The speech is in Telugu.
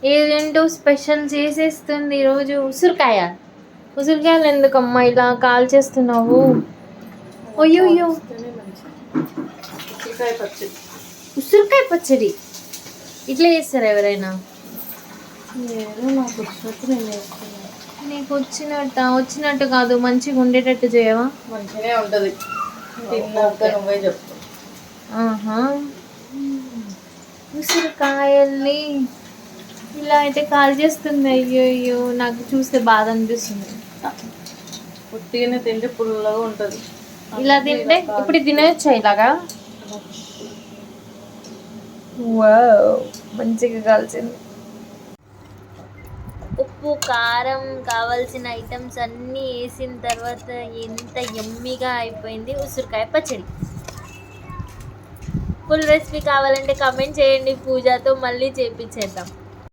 ఏదేంటో స్పెషల్ చేసేస్తుంది ఈరోజు. ఉసిరికాయ. ఉసిరికాయలు ఎందుకమ్మా ఇలా కాల్ చేస్తున్నావు? అయ్యో, ఉసిరికాయ పచ్చడి ఇట్లా చేస్తారా ఎవరైనా? నీకు వచ్చినట్టు కాదు, మంచిగా ఉండేటట్టు చేయవా? మంచిగానే ఉంటుంది. నువ్వే చెప్తా. ఆహా, ఉసిరికాయల్ని ఇలా అయితే కాల్ చేస్తుంది. అయ్యో నాకు చూస్తే బాధ అనిపిస్తుంది. పుట్టిగానే తింటే పుల్లగా ఉంటుంది. ఇలా తింటే ఇప్పుడు తినొచ్చా ఇలాగా? వావ్, మంచిగా కాల్చింది. ఉప్పు కారం కావాల్సిన ఐటమ్స్ అన్నీ వేసిన తర్వాత ఎంత యమ్మీగా అయిపోయింది ఉసిరికాయ పచ్చడి. ఫుల్ రెసిపీ కావాలంటే కమెంట్ చేయండి, పూజతో మళ్ళీ చేపించేద్దాం.